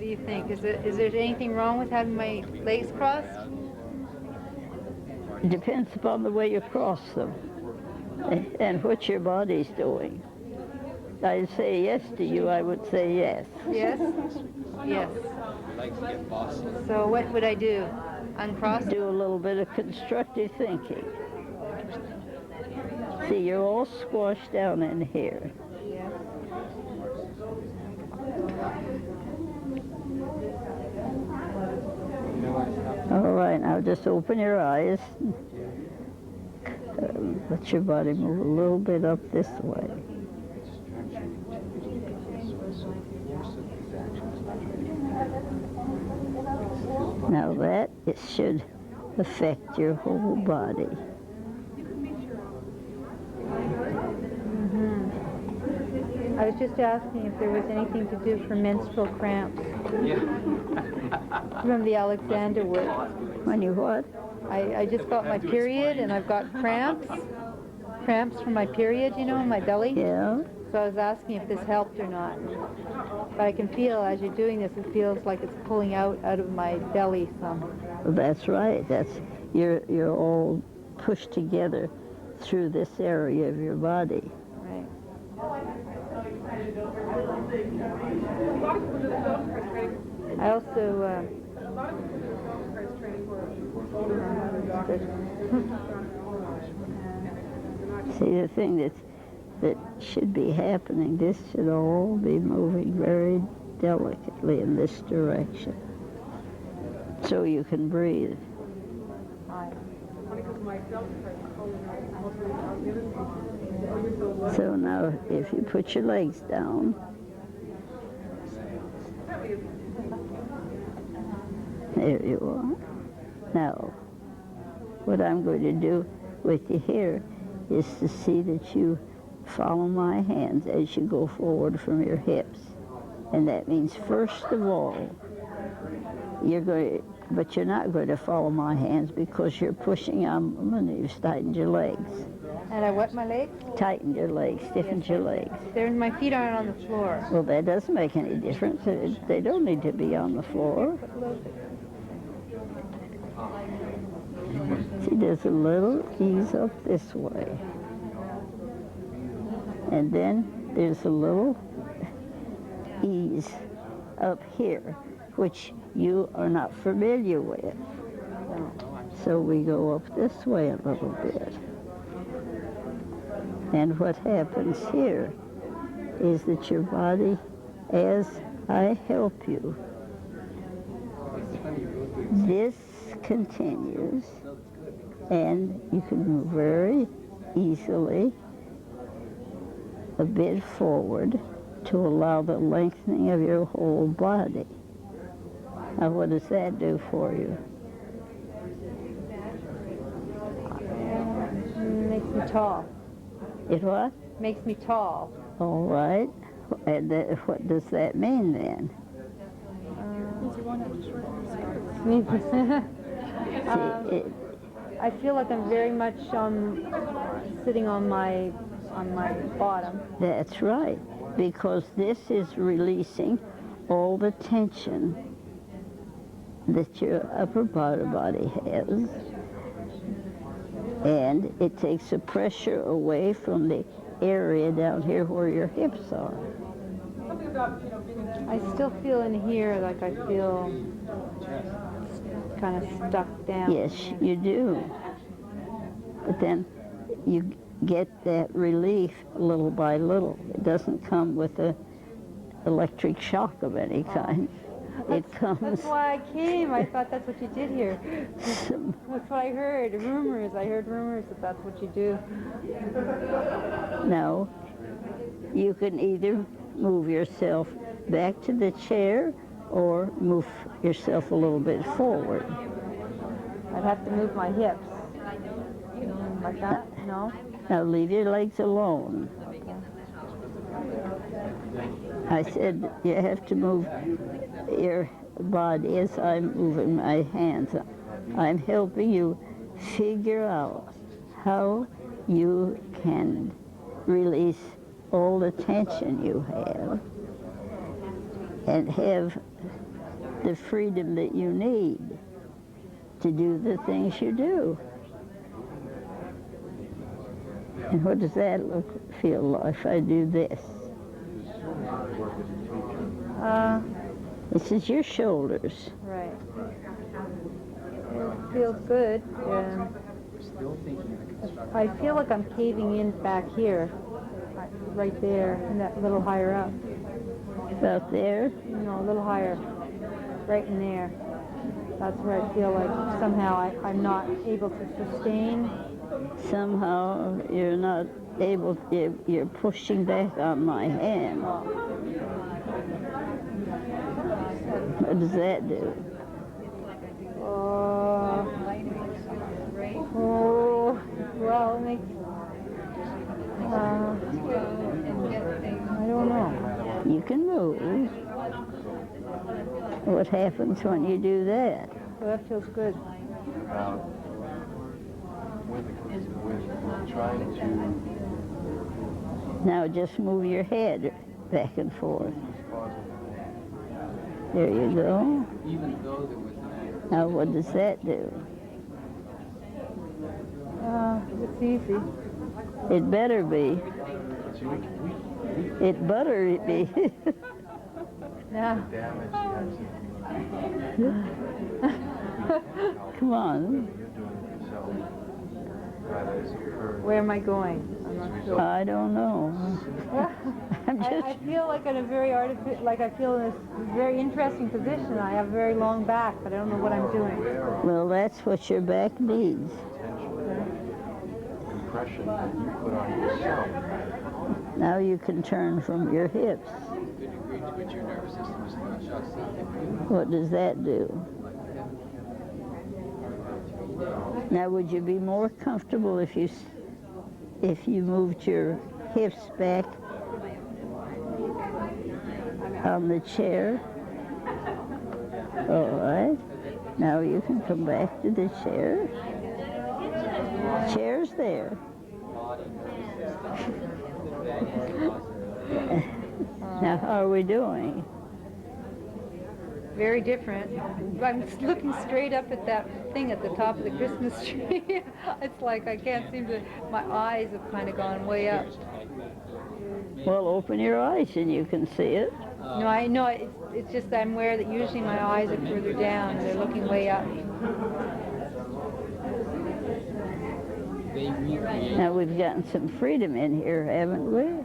you think? Is there anything wrong with having my legs crossed? It depends upon the way you cross them and what your body's doing. I'd say yes to you, I would say yes. Yes? Yes. So what would I do? Uncross? Do a little bit of constructive thinking. See, you're all squashed down in here. Yes. All right, now just open your eyes. Let your body move a little bit up this way. Now that it should affect your whole body. I was just asking if there was anything to do for menstrual cramps. From the Alexander work. When you what? I just got my period and I've got cramps from my period, you know, in my belly. Yeah. So I was asking if this helped or not. But I can feel as you're doing this, it feels like it's pulling out of my belly some. Well, that's right. You're all pushed together through this area of your body. Right. I also see, the thing that should be happening, this should all be moving very delicately in this direction so you can breathe. So now if you put your legs down, there you are. Now, what I'm going to do with you here is to see that you follow my hands as you go forward from your hips. And that means, first of all, but you're not going to follow my hands because you're pushing on them and you've tightened your legs. And I wet my legs? Tighten your legs, stiffen your legs. My feet aren't on the floor. Well, that doesn't make any difference. They don't need to be on the floor. See, there's a little ease up this way. And then there's a little ease up here, which you are not familiar with. So we go up this way a little bit. And what happens here is that your body, as I help you, this continues, and you can move very easily a bit forward to allow the lengthening of your whole body. Now, what does that do for you? Makes me tall. It what? Makes me tall. All right. And what does that mean then? I feel like I'm very much sitting on my bottom. That's right, because this is releasing all the tension that your upper body has, and it takes the pressure away from the area down here where your hips are. I still feel in here like I feel kind of stuck down. Yes, you do. But then you get that relief little by little. It doesn't come with an electric shock of any kind. It comes... That's why I came. I thought that's what you did here. That's what I heard. Rumors. I heard rumors that that's what you do. No. You can either move yourself back to the chair or move yourself a little bit forward. I'd have to move my hips. Like that? No? Now leave your legs alone. I said you have to move your body as I'm moving my hands. I'm helping you figure out how you can release all the tension you have and have the freedom that you need to do the things you do. And what does that feel like if I do this? This is your shoulders. Right. Well, it feels good. I feel like I'm caving in back here, right there, and that little higher up. About there? No, a little higher, right in there. That's where I feel like somehow I'm not able to sustain. Somehow you're not able, you're pushing back on my hand. What does that do? Well, it makes, I don't know. You can move. What happens when you do that? Well, that feels good. With trying to... Now just move your head back and forth. There you go. Now what does that do? It's easy. It better be. It better be. Yeah. Come on. Where am I going? I'm not sure. I don't know. I feel like in a very like I feel in this very interesting position. I have a very long back, but I don't know what I'm doing. Well, that's what your back needs. Impression that you put on yourself. Now you can turn from your hips. What does that do? Now, would you be more comfortable if you moved your hips back on the chair? All right. Now you can come back to the chair. Chair's there. Now, how are we doing? Very different. I'm just looking straight up at that thing at the top of the Christmas tree. It's like I can't seem to, my eyes have kind of gone way up. Well, open your eyes and you can see it. No, I know, it's just I'm aware that usually my eyes are further down and they're looking way up. Now we've gotten some freedom in here, haven't we?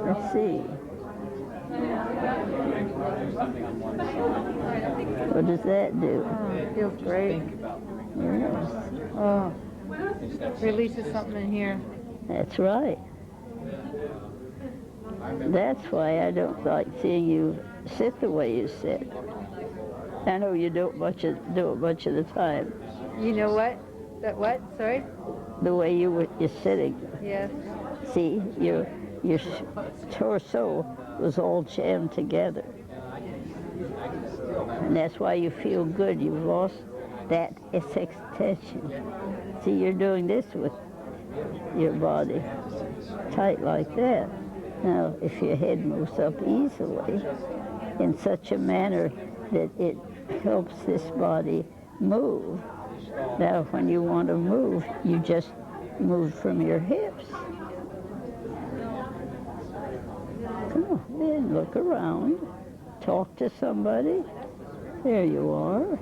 Let's see. What does that do? Oh, it feels great. Yes. Oh, releases something in here. That's right. That's why I don't like seeing you sit the way you sit. I know you do it much of the time. You know what? That what? Sorry? The way you're sitting. Yes. See, your torso was all jammed together. And that's why you feel good. You've lost that extension. See, you're doing this with your body, tight like that. Now, if your head moves up easily in such a manner that it helps this body move, now when you want to move, you just move from your hips. Come on, then look around, talk to somebody. There you are.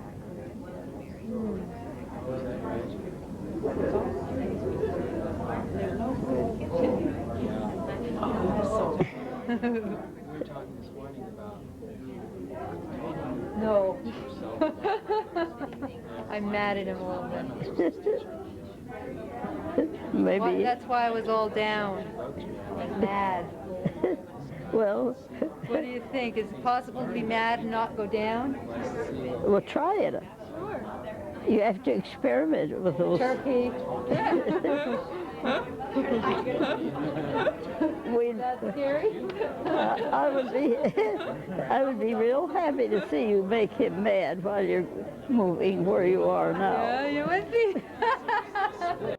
No. I'm mad at him a little bit. Maybe. Well, that's why I was all down. I'm mad. Well. What do you think? Is it possible to be mad and not go down? Well, try it. Sure. You have to experiment with those. Turkey. That's scary. I would be real happy to see you make him mad while you're moving where you are now. Yeah,